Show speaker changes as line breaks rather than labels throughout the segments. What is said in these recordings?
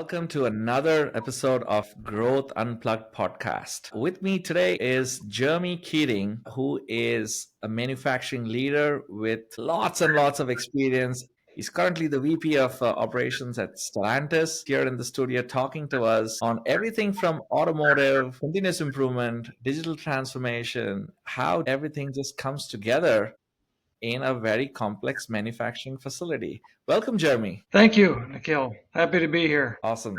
welcome to another episode of Growth Unplugged podcast. With me today is Jeremy Keating, who is a manufacturing leader with lots and lots of experience. He's currently the VP of operations at Stellantis here in the studio talking to us on everything from automotive, continuous improvement, digital transformation, how everything just comes together in a very complex manufacturing facility. Welcome, Jeremy.
Thank you, Nikhil. Happy to be here.
Awesome.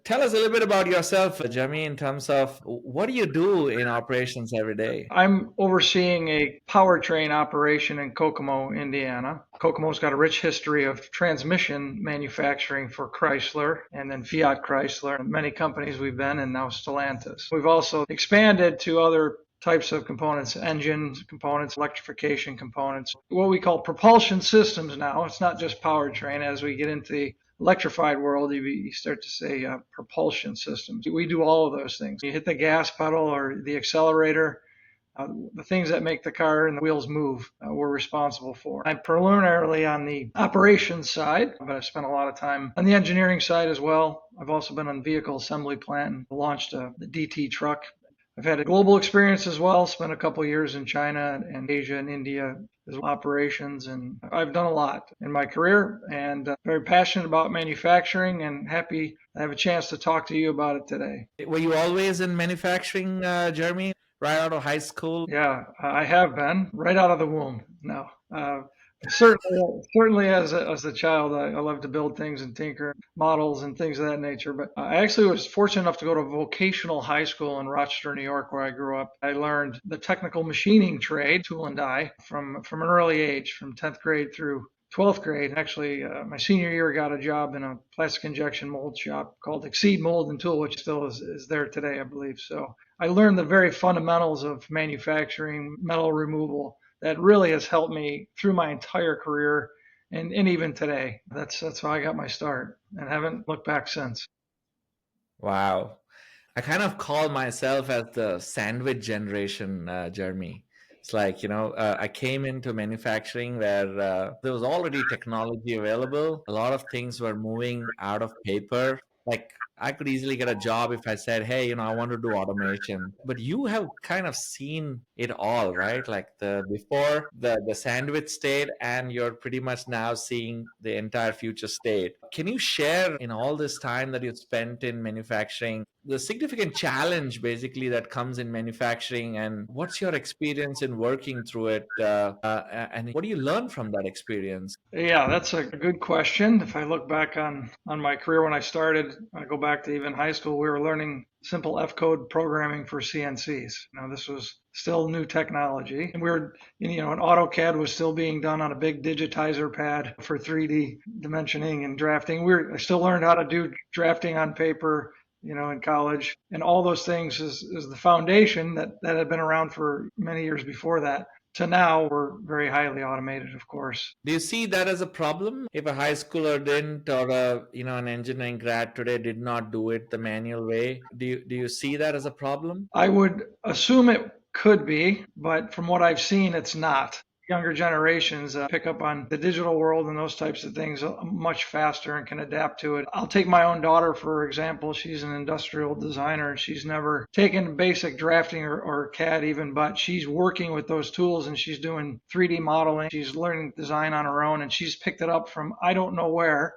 Tell us a little bit about yourself, Jeremy, in terms of what do you do in operations every day?
I'm overseeing a powertrain operation in Kokomo, Indiana. Kokomo's got a rich history of transmission manufacturing for Chrysler and then Fiat Chrysler, many companies we've been, and now Stellantis. We've also expanded to other types of components, engine components, electrification components, what we call propulsion systems now. It's not just powertrain. As we get into the electrified world, you start to say propulsion systems. We do all of those things. You hit the gas pedal or the accelerator, the things that make the car and the wheels move, we're responsible for. I'm preliminarily on the operations side, but I've spent a lot of time on the engineering side as well. I've also been on vehicle assembly plant and launched the DT truck. I've had a global experience as well, spent a couple of years in China and Asia and India as well, operations, and I've done a lot in my career and very passionate about manufacturing and happy I have a chance to talk to you about it today.
Were you always in manufacturing, Jeremy, right out of high school?
Yeah, I have been right out of the womb. No, certainly as a child, I love to build things and tinker models and things of that nature. But I actually was fortunate enough to go to vocational high school in Rochester, New York, where I grew up. I learned the technical machining trade, tool and die, from an early age, from 10th grade through 12th grade. Actually, my senior year, got a job in a plastic injection mold shop called Exceed Mold and Tool, which still is there today, I believe. So I learned the very fundamentals of manufacturing, metal removal, that really has helped me through my entire career and even today. That's how I got my start and haven't looked back since.
Wow. I kind of call myself as the sandwich generation, Jeremy. It's like, I came into manufacturing where there was already technology available. A lot of things were moving out of paper. Like I could easily get a job if I said, hey, I want to do automation. But you have kind of seen it all, right? Like the before the sandwich state, and you're pretty much now seeing the entire future state. Can you share in all this time that you've spent in manufacturing, the significant challenge basically that comes in manufacturing, and what's your experience in working through it? And what do you learn from that experience?
Yeah, that's a good question. If I look back on my career when I started, I go back to even high school, we were learning simple F code programming for CNCs. This was still new technology. And we were, an AutoCAD was still being done on a big digitizer pad for 3D dimensioning and drafting. I still learned how to do drafting on paper, in college. And all those things is the foundation that had been around for many years before that. To now, we're very highly automated, of course.
Do you see that as a problem? If a high schooler didn't, or an engineering grad today did not do it the manual way, do you see that as a problem?
I would assume it could be, but from what I've seen, it's not. Younger generations pick up on the digital world and those types of things much faster and can adapt to it. I'll take my own daughter, for example. She's an industrial designer. She's never taken basic drafting or CAD even, but she's working with those tools and she's doing 3D modeling. She's learning design on her own, and she's picked it up from I don't know where,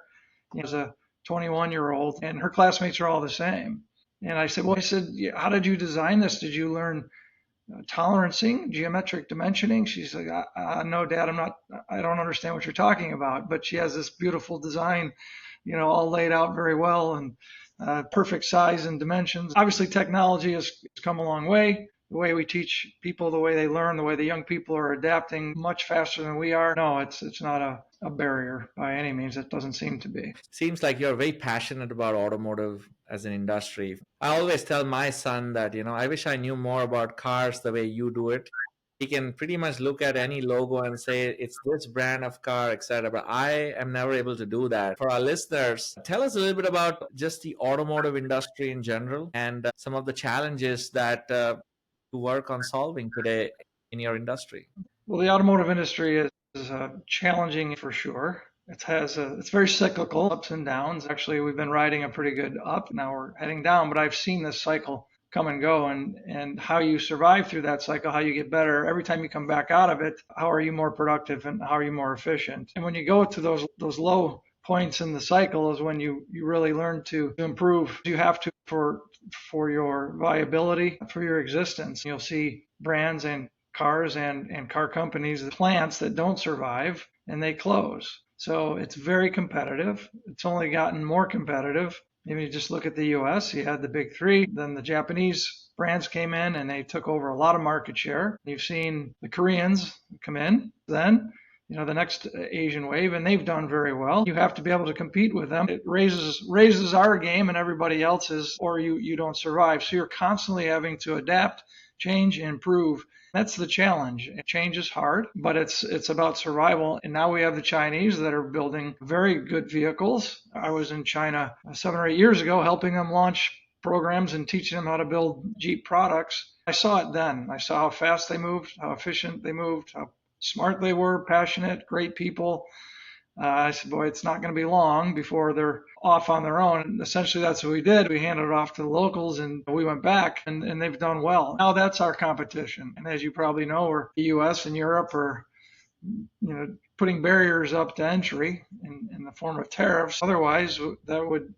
as a 21-year-old, and her classmates are all the same. And I said, how did you design this? Did you learn tolerancing, geometric dimensioning? She's like, no, Dad, I don't understand what you're talking about. But she has this beautiful design, all laid out very well and perfect size and dimensions. Obviously, technology has come a long way. The way we teach people, the way they learn, the way the young people are adapting much faster than we are. No, it's not a barrier by any means. It doesn't seem to be.
Seems like you're very passionate about automotive as an industry. I always tell my son that, I wish I knew more about cars the way you do it. He can pretty much look at any logo and say it's this brand of car, etc. But I am never able to do that. For our listeners, tell us a little bit about just the automotive industry in general and some of the challenges that you work on solving today in your industry.
Well, the automotive industry is challenging for sure. It's very cyclical, ups and downs. Actually, we've been riding a pretty good up. Now we're heading down, but I've seen this cycle come and go, and how you survive through that cycle, how you get better every time you come back out of it. How are you more productive and how are you more efficient? And when you go to those low points in the cycle is when you really learn to improve. You have to for your viability, for your existence. You'll see brands and cars and car companies, plants that don't survive and they close. So it's very competitive. It's only gotten more competitive. If you just look at the US, you had the big three, then the Japanese brands came in and they took over a lot of market share. You've seen the Koreans come in, then the next Asian wave, and they've done very well. You have to be able to compete with them. It raises our game and everybody else's, or you don't survive. So you're constantly having to adapt, change, improve. That's the challenge. Change is hard, but it's about survival. And now we have the Chinese that are building very good vehicles. I was in China 7 or 8 years ago helping them launch programs and teaching them how to build Jeep products. I saw it then. I saw how fast they moved, how efficient they moved, how smart they were, passionate, great people. I said, boy, it's not going to be long before they're off on their own. And essentially, that's what we did. We handed it off to the locals and we went back and they've done well. Now that's our competition. And as you probably know, the US and Europe are putting barriers up to entry in the form of tariffs. Otherwise, that would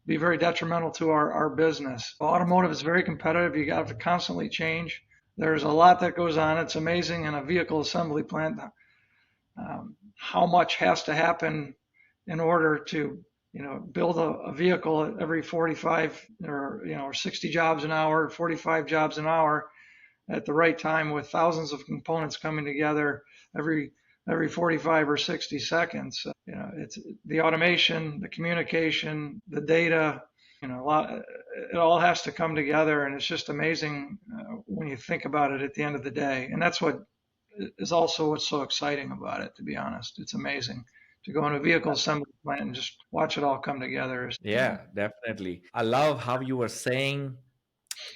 be very detrimental to our business. Automotive is very competitive. You got to constantly change. There's a lot that goes on. It's amazing in a vehicle assembly plant how much has to happen in order to build a vehicle at every 45 or 60 jobs an hour, 45 jobs an hour at the right time with thousands of components coming together every 45 or 60 seconds. It's the automation, the communication, the data. It all has to come together, and it's just amazing when you think about it at the end of the day. And that's what is also what's so exciting about it, to be honest. It's amazing to go in a vehicle assembly plant and just watch it all come together.
Yeah, definitely. I love how you were saying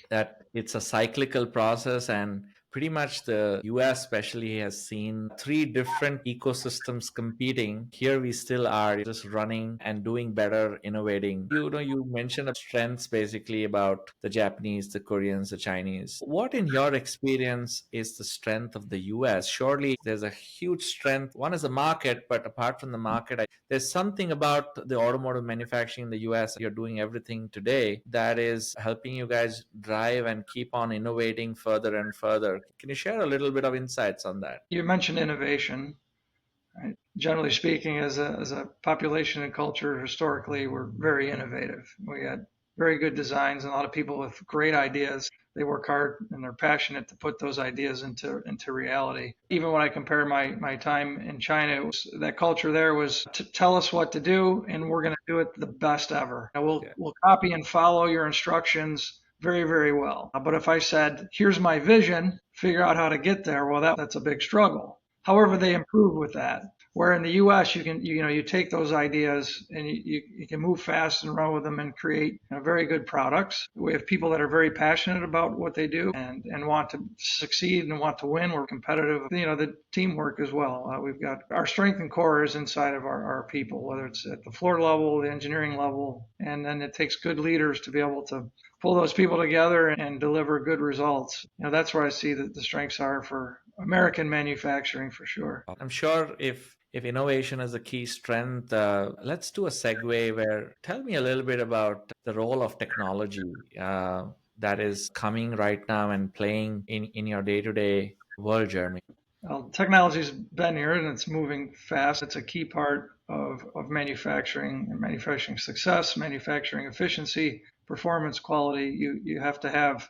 that it's a cyclical process, and pretty much the US especially has seen three different ecosystems competing. Here we still are just running and doing better, innovating. You mentioned strengths basically about the Japanese, the Koreans, the Chinese. What in your experience is the strength of the US? Surely there's a huge strength. One is the market, but apart from the market, there's something about the automotive manufacturing in the US. You're doing everything today that is helping you guys drive and keep on innovating further and further. Can you share a little bit of insights on that?
You mentioned innovation. Right? Generally speaking, as a population and culture, historically, we're very innovative. We had very good designs and a lot of people with great ideas. They work hard and they're passionate to put those ideas into reality. Even when I compare my time in China, that culture there was to tell us what to do and we're going to do it the best ever. And we'll copy and follow your instructions very, very well. But if I said, here's my vision, figure out how to get there, well, that's a big struggle. However, they improve with that. Where in the U.S. you take those ideas and you can move fast and run with them and create very good products. We have people that are very passionate about what they do and want to succeed and want to win. We're competitive. The teamwork as well. We've got our strength and core is inside of our people, whether it's at the floor level, the engineering level, and then it takes good leaders to be able to pull those people together and deliver good results. That's where I see that the strengths are for American manufacturing for sure.
I'm sure if innovation is a key strength, let's do a segue where tell me a little bit about the role of technology that is coming right now and playing in your day-to-day world, Jeremy.
Well, technology's been here and it's moving fast. It's a key part of manufacturing and manufacturing success, manufacturing efficiency, performance, quality. You have to have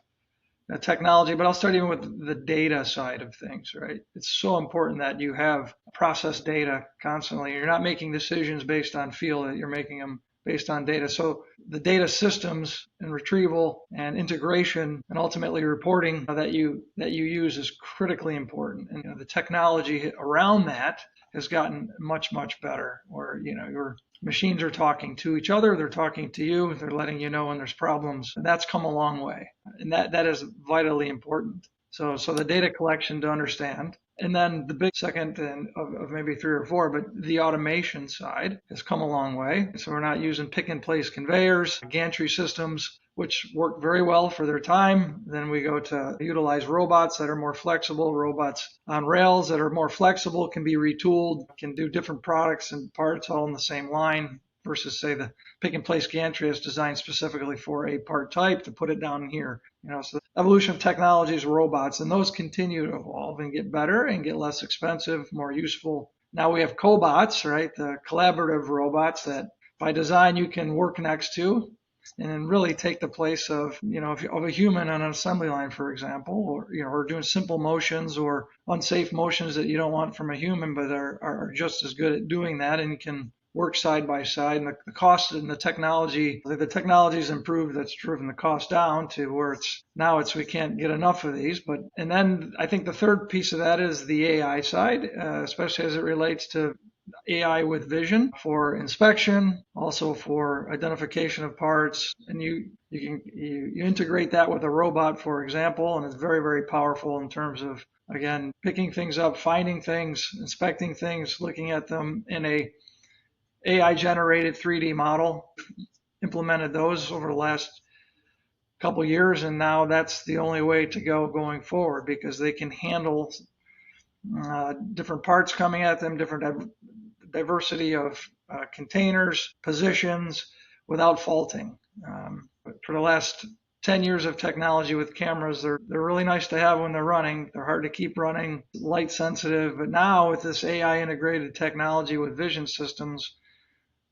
technology, but I'll start even with the data side of things, right? It's so important that you have process data constantly. You're not making decisions based on feel, you're making them based on data. So the data systems and retrieval and integration and ultimately reporting that you use is critically important. And the technology around that has gotten much, much better, where your machines are talking to each other, they're talking to you, they're letting you know when there's problems. And that's come a long way. And that is vitally important. So the data collection to understand And then the big second and of maybe three or four, but the automation side has come a long way. So we're not using pick and place conveyors, gantry systems, which work very well for their time. Then we go to utilize robots that are more flexible, robots on rails that are more flexible, can be retooled, can do different products and parts all in the same line versus say the pick and place gantry is designed specifically for a part type to put it down here. So the evolution of technologies, robots, and those continue to evolve and get better and get less expensive, more useful. Now we have cobots, right? The collaborative robots that by design you can work next to and then really take the place of, of a human on an assembly line, for example, or doing simple motions or unsafe motions that you don't want from a human, but are just as good at doing that and can work side by side, and the cost and the technology's improved. That's driven the cost down to where we can't get enough of these. And then I think the third piece of that is the AI side, especially as it relates to AI with vision for inspection, also for identification of parts, and you integrate that with a robot, for example, and it's very, very powerful in terms of, again, picking things up, finding things, inspecting things, looking at them in a AI generated 3D model. Implemented those over the last couple of years, and now that's the only way to go going forward because they can handle different parts coming at them, different diversity of containers, positions, without faulting. For the last 10 years of technology with cameras, they're really nice to have when they're running. They're hard to keep running, light sensitive. But now with this AI integrated technology with vision systems,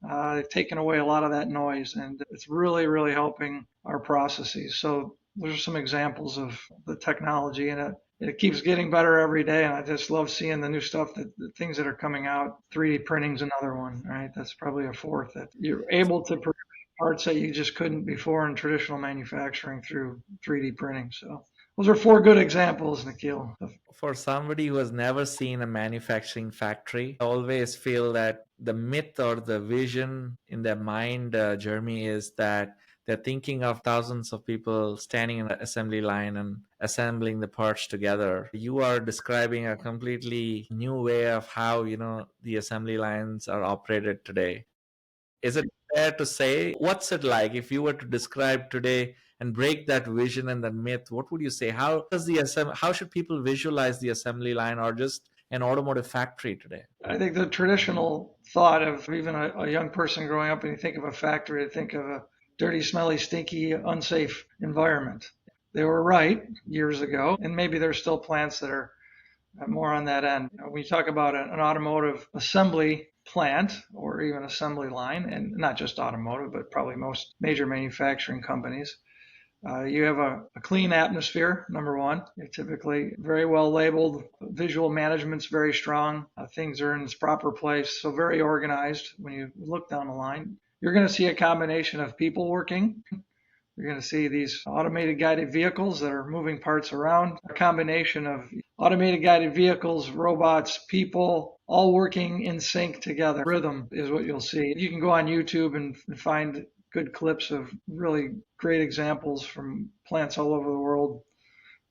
they've taken away a lot of that noise, and it's really, really helping our processes. So those are some examples of the technology, and it keeps getting better every day. And I just love seeing the new stuff, the things that are coming out. 3D printing's another one, right? That's probably a fourth, that you're able to produce parts that you just couldn't before in traditional manufacturing through 3D printing. So those are four good examples, Nikhil.
For somebody who has never seen a manufacturing factory, I always feel that the myth or the vision in their mind, Jeremy, is that they're thinking of thousands of people standing in an assembly line and assembling the parts together. You are describing a completely new way of how, the assembly lines are operated today. Is it fair to say, what's it like if you were to describe today and break that vision and that myth? What would you say? How should people visualize the assembly line or just an automotive factory today?
I think the traditional thought of even a young person growing up, and you think of a factory, they think of a dirty, smelly, stinky, unsafe environment. They were right years ago, and maybe there's still plants that are more on that end. When you talk about an automotive assembly plant or even assembly line, and not just automotive, but probably most major manufacturing companies, you have a clean atmosphere, number one. You're typically very well labeled. Visual management's very strong. Things are in its proper place, so very organized when you look down the line. You're going to see a combination of people working. You're going to see these automated guided vehicles that are moving parts around. A combination of automated guided vehicles, robots, people, all working in sync together. Rhythm is what you'll see. You can go on YouTube and find good clips of really great examples from plants all over the world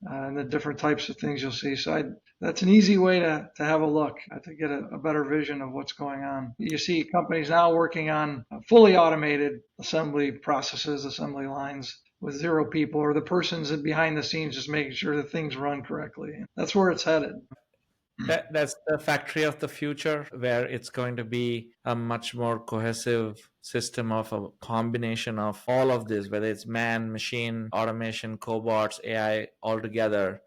and the different types of things you'll see. So that's an easy way to have a look, to get a better vision of what's going on. You see companies now working on fully automated assembly processes, assembly lines with zero people, or the person's behind the scenes just making sure that things run correctly. That's where it's headed.
That's the factory of the future, where it's going to be a much more cohesive system of a combination of all of this, whether it's man, machine, automation, cobots, AI, all together.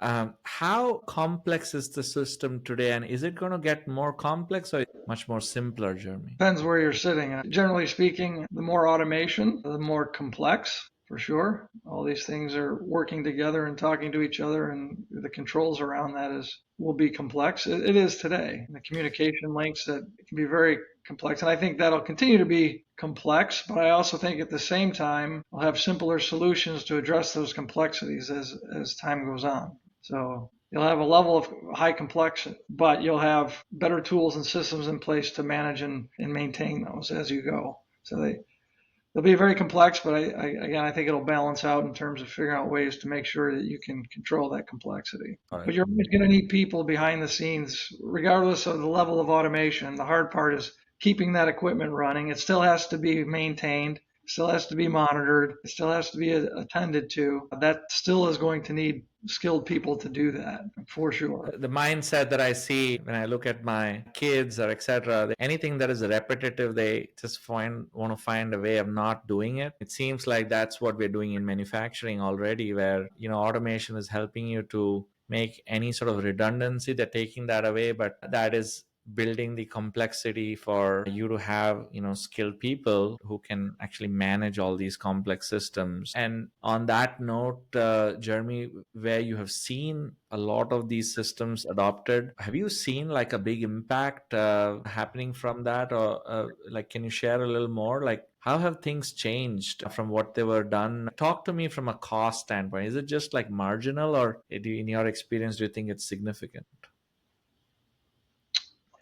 How complex is the system today, and is it going to get more complex or much more simpler, Jeremy?
Depends where you're sitting. Generally speaking, the more automation, the more complex. For sure. All these things are working together and talking to each other, and the controls around that will be complex. It is today. The communication links that can be very complex, and I think that'll continue to be complex, but I also think at the same time we'll have simpler solutions to address those complexities as time goes on. So you'll have a level of high complexity, but you'll have better tools and systems in place to manage and maintain those as you go. So It'll be very complex, but again, I think it'll balance out in terms of figuring out ways to make sure that you can control that complexity.
All right.
But you're always going to need people behind the scenes, regardless of the level of automation. The hard part is keeping that equipment running. It still has to be maintained, still has to be monitored, it still has to be attended to. That still is going to need skilled people to do that, for sure.
The mindset that I see when I look at my kids or etc., anything that is repetitive, they just want to find a way of not doing it. It seems like that's what we're doing in manufacturing already, where automation is helping you to make any sort of redundancy. They're taking that away, but that is building the complexity for you to have skilled people who can actually manage all these complex systems. And on that note, Jeremy, where you have seen a lot of these systems adopted, have you seen like a big impact happening from that, or like can you share a little more, like how have things changed from what they were done? Talk to me from a cost standpoint. Is it just like marginal, or in your experience do you think it's significant?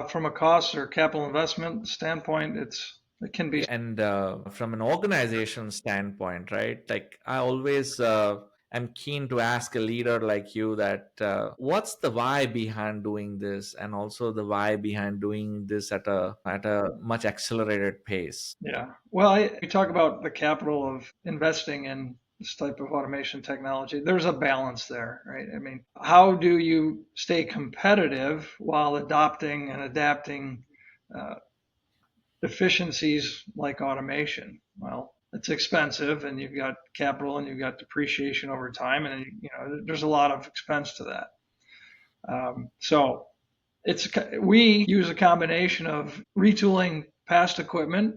From a cost or capital investment standpoint, it can be.
And from an organization standpoint, right? Like I always am keen to ask a leader like you that what's the why behind doing this, and also the why behind doing this at a much accelerated pace.
Yeah. Well, we talk about the capital of investing in this type of automation technology. There's a balance there, right? I mean, how do you stay competitive while adopting and adapting uh, efficiencies like automation? Well, it's expensive, and you've got capital and you've got depreciation over time, and there's a lot of expense to that. So it's we use a combination of retooling past equipment,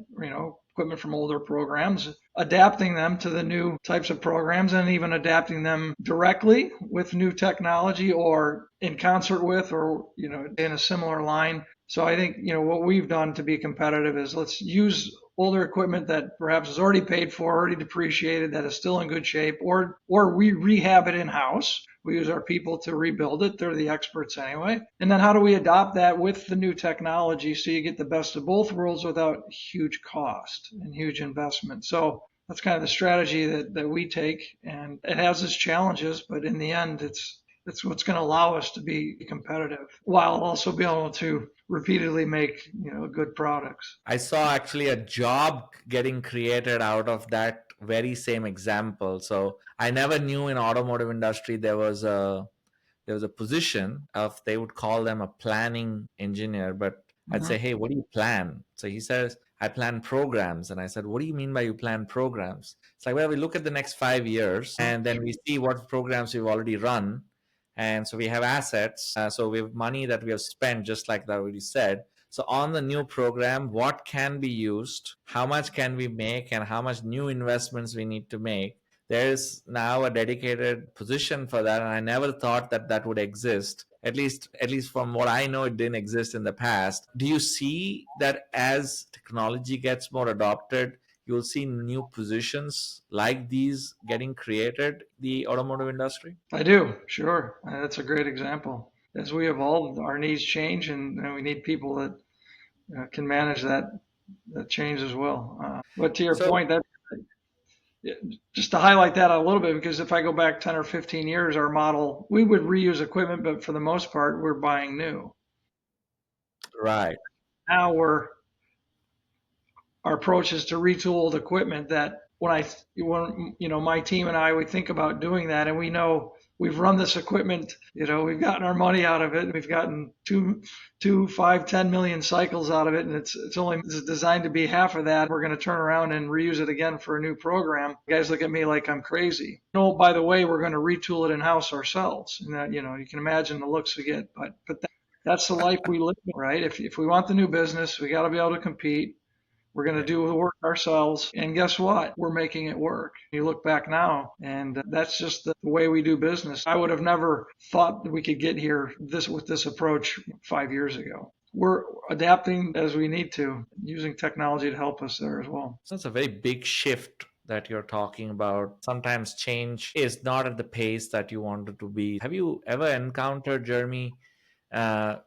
equipment from older programs, adapting them to the new types of programs, and even adapting them directly with new technology or in concert with, or in a similar line. So I think what we've done to be competitive is let's use older equipment that perhaps is already paid for, already depreciated, that is still in good shape, or we rehab it in house. We use our people to rebuild it. They're the experts anyway. And then how do we adopt that with the new technology so you get the best of both worlds without huge cost and huge investment? So that's kind of the strategy that we take. And it has its challenges, but in the end, it's what's going to allow us to be competitive while also being able to repeatedly make good products.
I saw actually a job getting created out of that very same example. So I never knew in automotive industry there was a position of, they would call them a planning engineer, but I'd
Mm-hmm.
say, hey, what do you plan? So he says, I plan programs. And I said, what do you mean by you plan programs? It's like, well, we look at the next 5 years and then we see what programs we've already run. And so we have assets. So we have money that we have spent, just like that already said. So on the new program, what can be used? How much can we make? And how much new investments we need to make? There's now a dedicated position for that, and I never thought that that would exist. At least from what I know, it didn't exist in the past. Do you see that as technology gets more adopted, you'll see new positions like these getting created in the automotive industry?
I do, sure. That's a great example. As we evolve, our needs change, and we need people that can manage that change as well. But to your
So
point, that just to highlight that a little bit, because if I go back 10 or 15 years, our model, we would reuse equipment, but for the most part, we're buying new.
right.
Now our approach is to retool old equipment that when my team and I, we think about doing that, and we know we've run this equipment, we've gotten our money out of it. We've gotten 5, 10 million cycles out of it, and it's designed to be half of that. We're going to turn around and reuse it again for a new program. You guys look at me like I'm crazy. Oh, by the way, we're going to retool it in house ourselves, and that, you can imagine the looks we get. But that's the life we live in, right? If we want the new business, we got to be able to compete. We're going to do the work ourselves. And guess what? We're making it work. You look back now, and that's just the way we do business. I would have never thought that we could get here with this approach 5 years ago. We're adapting as we need to, using technology to help us there as well.
So it's a very big shift that you're talking about. Sometimes change is not at the pace that you want it to be. Have you ever encountered, Jeremy, uh,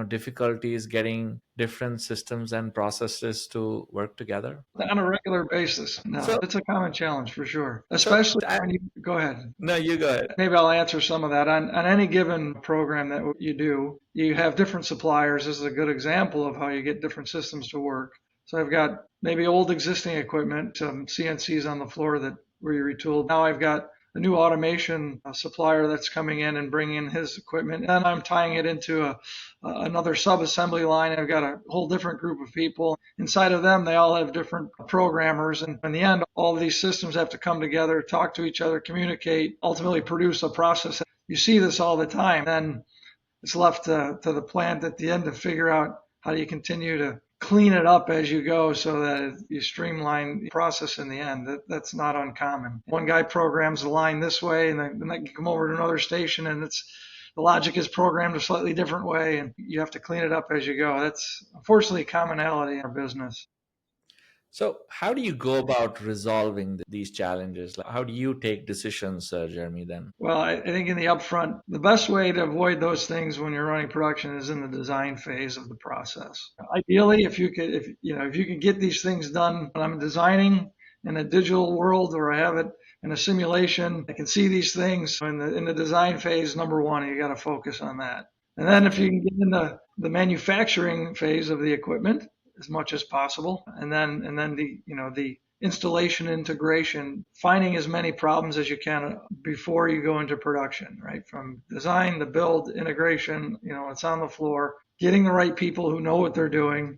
difficulties getting different systems and processes to work together?
On a regular basis. No,
So,
it's a common challenge for sure,
so
especially when you go ahead.
no, you go ahead.
Maybe I'll answer some of that. On any given program that you do, you have different suppliers. This is a good example of how you get different systems to work. So I've got maybe old existing equipment, some CNCs on the floor that were retooled. Now I've got a new automation supplier that's coming in and bringing in his equipment, and I'm tying it into another sub-assembly line. I've got a whole different group of people. Inside of them, they all have different programmers, and in the end, all of these systems have to come together, talk to each other, communicate, ultimately produce a process. You see this all the time. Then it's left to the plant at the end to figure out how do you continue to clean it up as you go so that you streamline the process in the end. That's not uncommon. One guy programs the line this way, and then they can come over to another station, and the logic is programmed a slightly different way, and you have to clean it up as you go. That's unfortunately a commonality in our business.
So, how do you go about resolving these challenges? Like, how do you take decisions, Jeremy, then?
Well, I think in the upfront, the best way to avoid those things when you're running production is in the design phase of the process. Ideally, if you can get these things done when I'm designing in a digital world or I have it in a simulation, I can see these things in the design phase. Number one, you got to focus on that. And then if you can get in the manufacturing phase of the equipment as much as possible, and then the installation integration, finding as many problems as you can before you go into production, right? From design, the build, integration, it's on the floor, getting the right people who know what they're doing.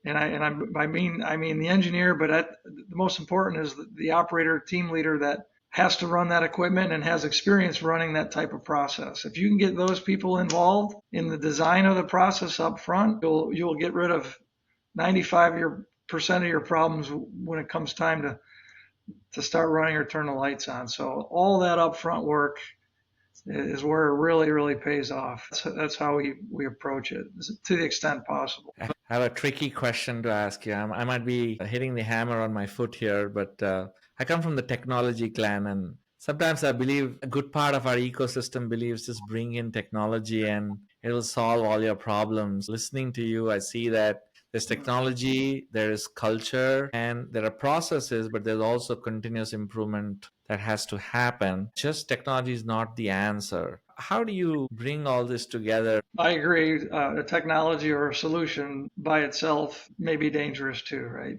I mean the engineer, but the most important is the operator, team leader that has to run that equipment and has experience running that type of process. If you can get those people involved in the design of the process up front, you'll get rid of 95% of your problems when it comes time to start running or turn the lights on. So all that upfront work is where it really, really pays off. That's how we approach it to the extent possible.
I have a tricky question to ask you. I might be hitting the hammer on my foot here, but I come from the technology clan, and sometimes I believe a good part of our ecosystem believes just bring in technology and it'll solve all your problems. Listening to you, I see that there's technology, there is culture, and there are processes, but there's also continuous improvement that has to happen. Just technology is not the answer. How do you bring all this together?
I agree. A technology or a solution by itself may be dangerous too, right?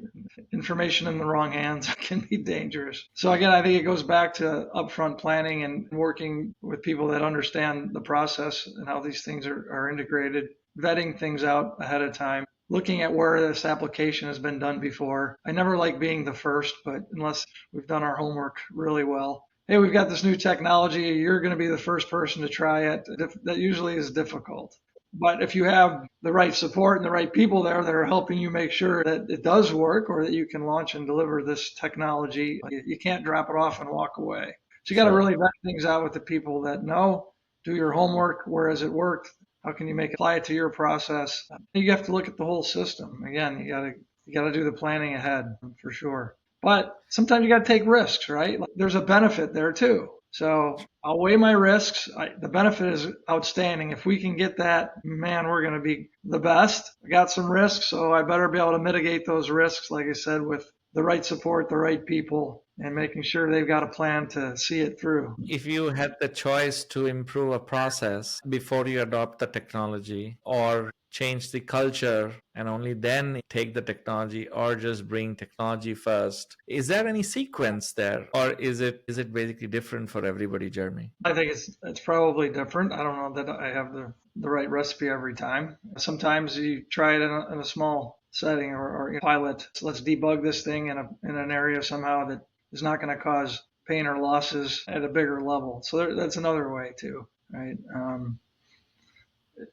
Information in the wrong hands can be dangerous. So again, I think it goes back to upfront planning and working with people that understand the process and how these things are integrated, vetting things out ahead of time, looking at where this application has been done before. I never like being the first, but unless we've done our homework really well. Hey, we've got this new technology. You're going to be the first person to try it. That usually is difficult. But if you have the right support and the right people there that are helping you make sure that it does work or that you can launch and deliver this technology, you can't drop it off and walk away. So you got to
Sure.
really vet things out with the people that know, do your homework. Where has it worked? How can you apply it to your process? You have to look at the whole system. Again, you got to do the planning ahead for sure. But sometimes you got to take risks, right? Like, there's a benefit there too. So I'll weigh my risks. The benefit is outstanding. If we can get that, man, we're going to be the best. I got some risks, so I better be able to mitigate those risks, like I said, with the right support, the right people, and making sure they've got a plan to see it through.
If you had the choice to improve a process before you adopt the technology, or change the culture and only then take the technology, or just bring technology first, is there any sequence there, or is it basically different for everybody, Jeremy?
I think it's probably different. I don't know that I have the right recipe every time. Sometimes you try it in a small setting or pilot. So let's debug this thing in an area somehow that is not going to cause pain or losses at a bigger level. So that's another way too, right?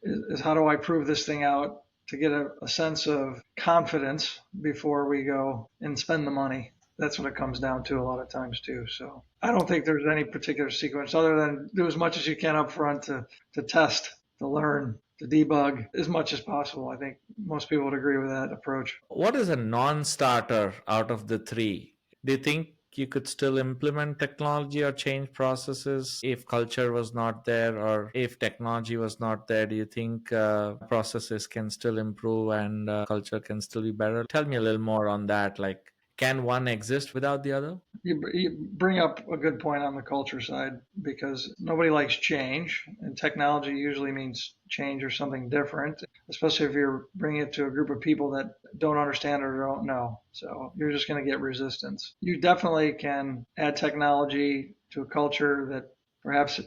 Is how do I prove this thing out to get a sense of confidence before we go and spend the money. That's what it comes down to a lot of times too. So I don't think there's any particular sequence other than do as much as you can up front to test, to learn, to debug as much as possible. I think most people would agree with that approach.
What is a non-starter out of the three? Do you think you could still implement technology or change processes if culture was not there, or if technology was not there? Do you think processes can still improve and culture can still be better? Tell me a little more on that. Like, can one exist without the other?
You bring up a good point on the culture side because nobody likes change, and technology usually means change or something different, especially if you're bringing it to a group of people that don't understand or don't know. So you're just going to get resistance. You definitely can add technology to a culture that perhaps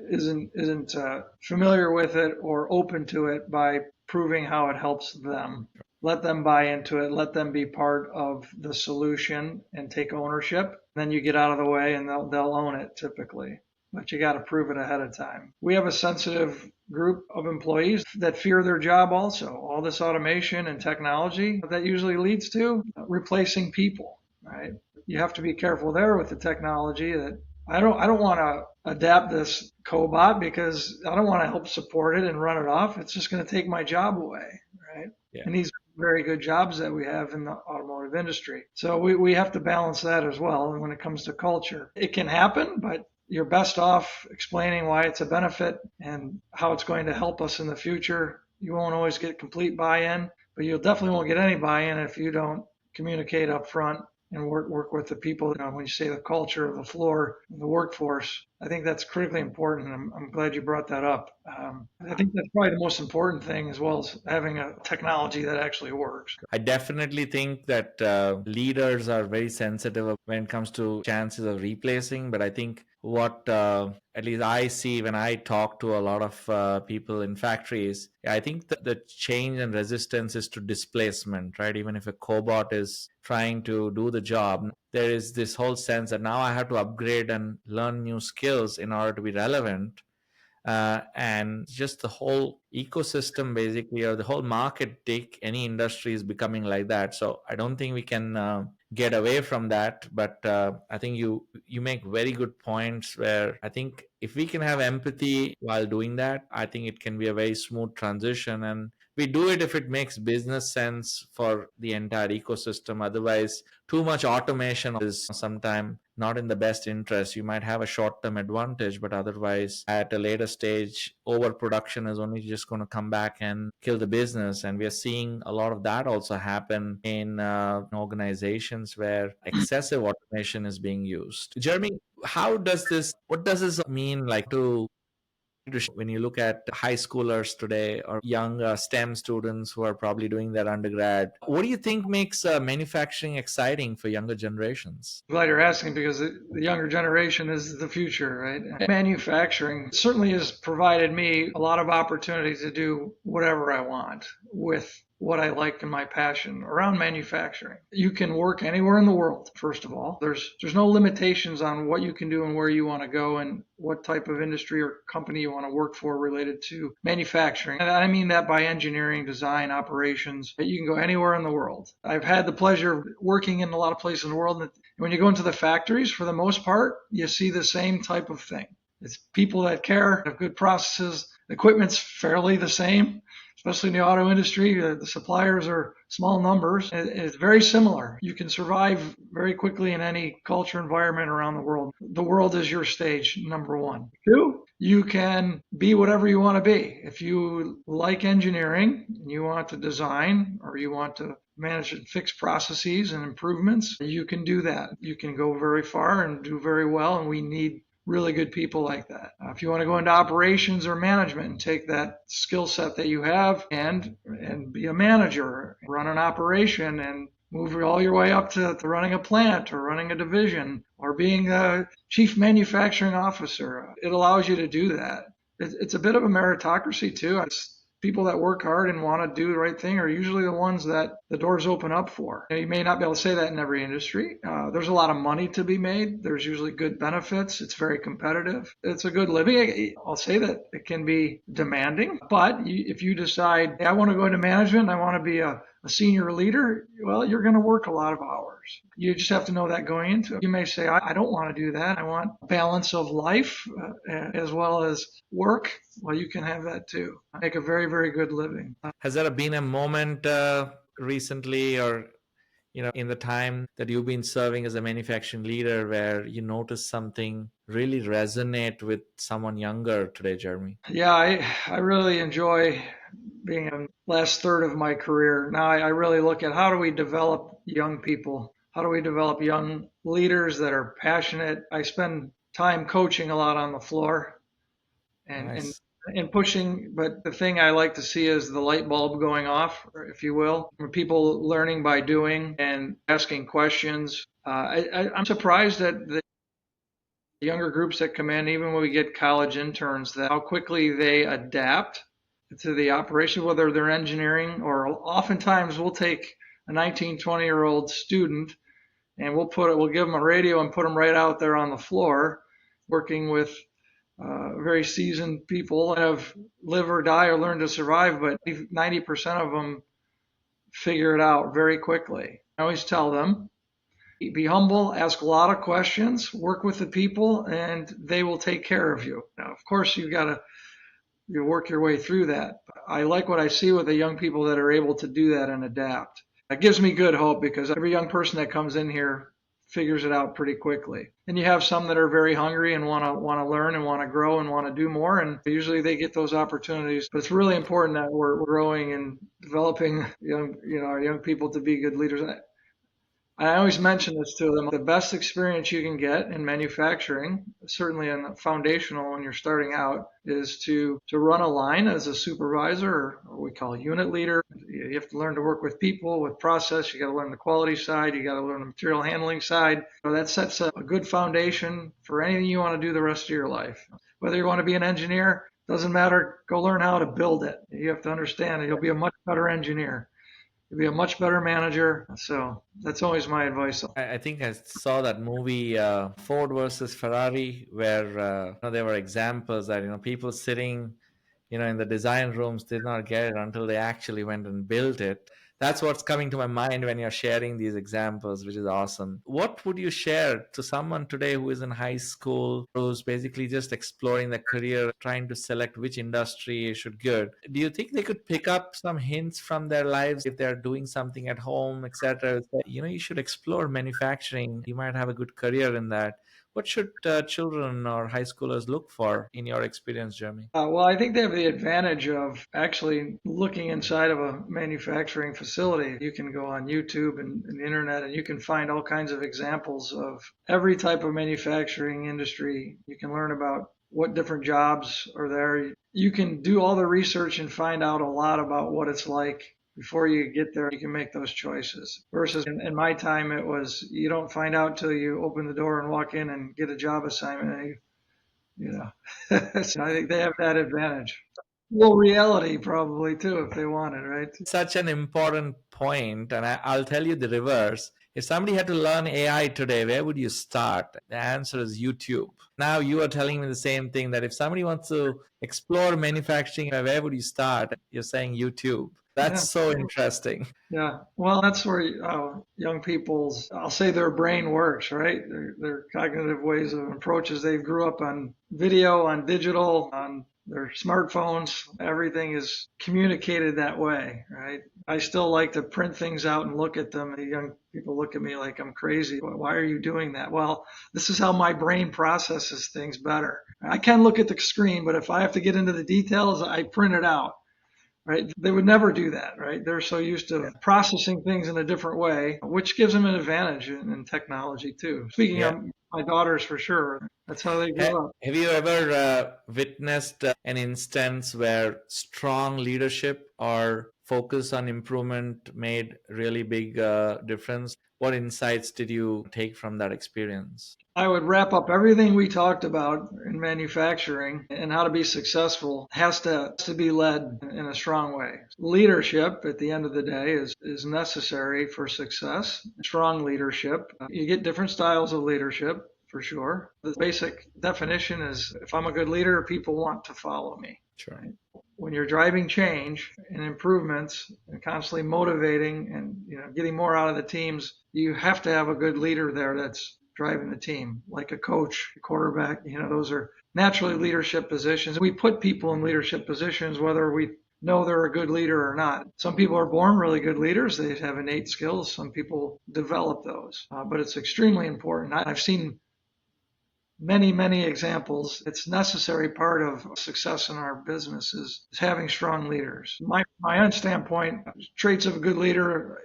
isn't familiar with it or open to it by proving how it helps them. Let them buy into it. Let them be part of the solution and take ownership. Then you get out of the way and they'll own it typically. But you got to prove it ahead of time. We have a sensitive group of employees that fear their job also. All this automation and technology that usually leads to replacing people, right? You have to be careful there with the technology that I don't want to adapt this cobot because I don't want to help support it and run it off. It's just going to take my job away, right?
Yeah.
And these are very good jobs that we have in the automotive industry. So we have to balance that as well. And when it comes to culture, it can happen, but you're best off explaining why it's a benefit and how it's going to help us in the future. You won't always get complete buy-in, but you'll definitely won't get any buy-in if you don't communicate up front and work with the people. When you say the culture of the floor, the workforce, I think that's critically important. I'm glad you brought that up. I think that's probably the most important thing, as well as having a technology that actually works.
I definitely think that leaders are very sensitive when it comes to chances of replacing. But I think what at least I see when I talk to a lot of people in factories, I think that the change and resistance is to displacement, right? Even if a cobot is trying to do the job, there is this whole sense that now I have to upgrade and learn new skills in order to be relevant. And just the whole ecosystem basically, or the whole market, take any industry, is becoming like that. So I don't think we can get away from that. But I think you make very good points, where I think if we can have empathy while doing that, I think it can be a very smooth transition. And we do it if it makes business sense for the entire ecosystem. Otherwise, too much automation is sometimes not in the best interest. You might have a short term advantage, but otherwise, at a later stage, overproduction is only just going to come back and kill the business. And we are seeing a lot of that also happen in organizations where excessive automation is being used. Jeremy, what does this mean, like, to when you look at high schoolers today, or young STEM students who are probably doing their undergrad? What do you think makes manufacturing exciting for younger generations?
Glad you're asking because the younger generation is the future, right? Manufacturing certainly has provided me a lot of opportunities to do whatever I want with what I like and my passion around manufacturing. You can work anywhere in the world, first of all. There's no limitations on what you can do and where you want to go and what type of industry or company you want to work for related to manufacturing. And I mean that by engineering, design, operations. You can go anywhere in the world. I've had the pleasure of working in a lot of places in the world. And when you go into the factories, for the most part, you see the same type of thing. It's people that care, have good processes. The equipment's fairly the same, especially in the auto industry. The suppliers are small numbers. It's very similar. You can survive very quickly in any culture environment around the world. The world is your stage, number one. Two, you can be whatever you want to be. If you like engineering and you want to design, or you want to manage and fix processes and improvements, you can do that. You can go very far and do very well, and we need really good people like that. If you want to go into operations or management and take that skill set that you have and be a manager, run an operation, and move all your way up to running a plant or running a division or being a chief manufacturing officer, it allows you to do that. It's a bit of a meritocracy too. It's people that work hard and want to do the right thing are usually the ones that the doors open up for. You may not be able to say that in every industry. There's a lot of money to be made. There's usually good benefits. It's very competitive. It's a good living. I'll say that it can be demanding, but if you decide, hey, I want to go into management, I want to be a senior leader, well, you're going to work a lot of hours. You just have to know that going into it. You may say, I don't want to do that. I want balance of life as well as work. Well, you can have that too. Make a very, very good living.
Has there been a moment recently, or in the time that you've been serving as a manufacturing leader where you notice something really resonate with someone younger today, Jeremy?
Yeah, I really enjoy being in the last third of my career. Now I really look at how do we develop young people? How do we develop young leaders that are passionate? I spend time coaching a lot on the floor and and
Nice.
and pushing, but the thing I like to see is the light bulb going off, if you will. People learning by doing and asking questions. I'm surprised at the younger groups that come in, even when we get college interns, that how quickly they adapt to the operation, whether they're engineering or oftentimes we'll take a 19, 20-year-old student and we'll give them a radio and put them right out there on the floor working with very seasoned people that have live or die or learn to survive, but 90% of them figure it out very quickly. I always tell them, be humble, ask a lot of questions, work with the people, and they will take care of you. Now, of course, you work your way through that. I like what I see with the young people that are able to do that and adapt. That gives me good hope because every young person that comes in here figures it out pretty quickly. And you have some that are very hungry and want to learn and want to grow and want to do more, and usually they get those opportunities. But it's really important that we're growing and developing our young people to be good leaders. I always mention this to them. The best experience you can get in manufacturing, certainly in foundational when you're starting out, is to run a line as a supervisor or what we call a unit leader. You have to learn to work with people, with process. You got to learn the quality side. You got to learn the material handling side. So that sets a good foundation for anything you want to do the rest of your life. Whether you want to be an engineer, doesn't matter. Go learn how to build it. You have to understand that you'll be a much better engineer. You'll be a much better manager. So that's always my advice.
I think I saw that movie Ford versus Ferrari, where there were examples that people sitting in the design rooms did not get it until they actually went and built it. That's what's coming to my mind when you're sharing these examples, which is awesome. What would you share to someone today who is in high school, who's basically just exploring their career, trying to select which industry should go? Do you think they could pick up some hints from their lives if they're doing something at home, etc.? You should explore manufacturing. You might have a good career in that. What should children or high schoolers look for in your experience, Jeremy?
Well, I think they have the advantage of actually looking inside of a manufacturing facility. You can go on YouTube and the internet and you can find all kinds of examples of every type of manufacturing industry. You can learn about what different jobs are there. You can do all the research and find out a lot about what it's like before you get there. You can make those choices. Versus in my time, it was you don't find out till you open the door and walk in and get a job assignment. So I think they have that advantage. Well, reality probably too, if they want it, right?
Such an important point, and I'll tell you the reverse. If somebody had to learn AI today, where would you start? The answer is YouTube. Now you are telling me the same thing, that if somebody wants to explore manufacturing, where would you start? You're saying YouTube. That's
Yeah.
so interesting.
Yeah. Well, that's where young people's, I'll say their brain works, right? Their cognitive ways of approaches. They grew up on video, on digital, on their smartphones. Everything is communicated that way, right? I still like to print things out and look at them. The young people look at me like I'm crazy. Why are you doing that? Well, this is how my brain processes things better. I can look at the screen, but if I have to get into the details, I print it out. Right? They would never do that, right? They're so used to processing things in a different way, which gives them an advantage in technology too. Speaking
Yeah.
of my daughters, for sure, that's how they grew up.
Have you ever witnessed an instance where strong leadership or focus on improvement made really big difference? What insights did you take from that experience?
I would wrap up everything we talked about in manufacturing and how to be successful has to be led in a strong way. Leadership at the end of the day is necessary for success. Strong leadership. You get different styles of leadership for sure. The basic definition is if I'm a good leader, people want to follow me.
Sure.
Right? When you're driving change and improvements and constantly motivating and getting more out of the teams, you have to have a good leader there that's driving the team, like a coach, a quarterback. Those are naturally leadership positions. We put people in leadership positions whether we know they're a good leader or not. Some people are born really good leaders. They have innate skills. Some people develop those. But it's extremely important. I've seen many, many examples. It's a necessary part of success in our business is having strong leaders. My own standpoint, traits of a good leader,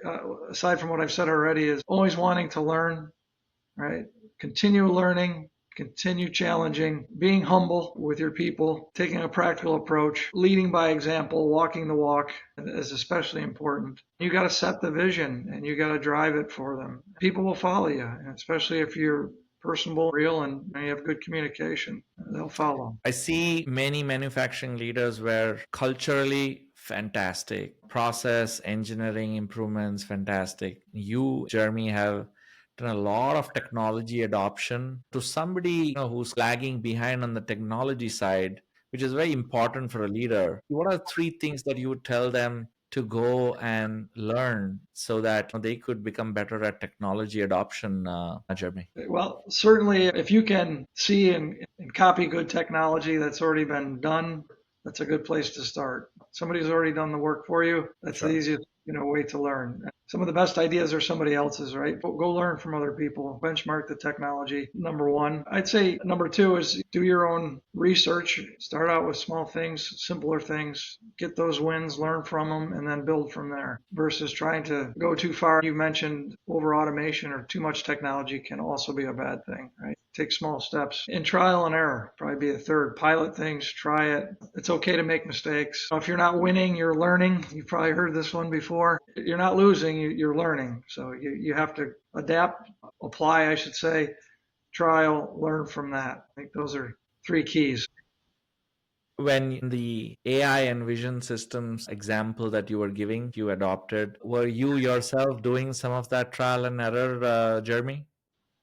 aside from what I've said already, is always wanting to learn, right? Continue learning, continue challenging, being humble with your people, taking a practical approach, leading by example, walking the walk is especially important. You got to set the vision and you got to drive it for them. People will follow you, especially if you're personable, real, and you have good communication. They'll follow.
I see many manufacturing leaders where culturally fantastic, process engineering improvements fantastic. You, Jeremy, have done a lot of technology adoption to somebody who's lagging behind on the technology side, which is very important for a leader. What are three things that you would tell them to go and learn so that they could become better at technology adoption, Jeremy?
Well, certainly, if you can see and copy good technology that's already been done, that's a good place to start. Somebody's already done the work for you. That's the
Sure.
easiest, way to learn. Some of the best ideas are somebody else's, right? Go learn from other people. Benchmark the technology. Number one. I'd say number two is do your own research. Start out with small things, simpler things. Get those wins, learn from them, and then build from there. Versus trying to go too far. You mentioned over automation or too much technology can also be a bad thing, right? Take small steps. And trial and error, probably be a third. Pilot things, try it. It's okay to make mistakes. If you're not winning, you're learning. You've probably heard this one before. You're not losing, you're learning. So you have to adapt, apply, I should say, trial, learn from that. I think those are three keys.
When the AI and vision systems example that you were giving, you adopted, were you yourself doing some of that trial and error, Jeremy?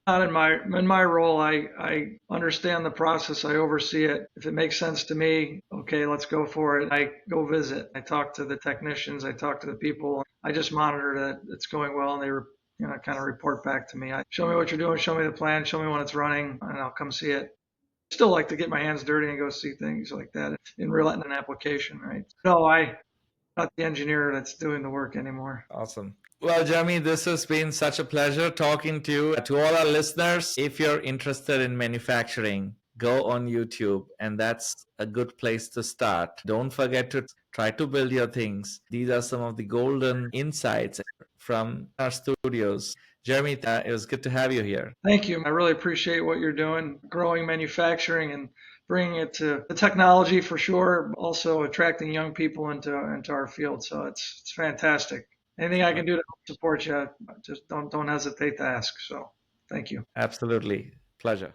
Not in my role. I understand the process. I oversee it. If it makes sense to me, okay, let's go for it. I go visit. I talk to the technicians. I talk to the people. I just monitor that it's going well, and they kind of report back to me. Show me what you're doing. Show me the plan. Show me when it's running, and I'll come see it. Still like to get my hands dirty and go see things like that in real in an application, right? No, I'm not the engineer that's doing the work anymore.
Awesome. Well, Jeremy, this has been such a pleasure talking to you. To all our listeners, if you're interested in manufacturing, go on YouTube, and that's a good place to start. Don't forget to try to build your things. These are some of the golden insights from our studios. Jeremy, it was good to have you here.
Thank you. I really appreciate what you're doing, growing manufacturing and bringing it to the technology for sure, also attracting young people into our field. So it's fantastic. Anything I can do to help support you, just don't hesitate to ask. So thank you.
Absolutely. Pleasure.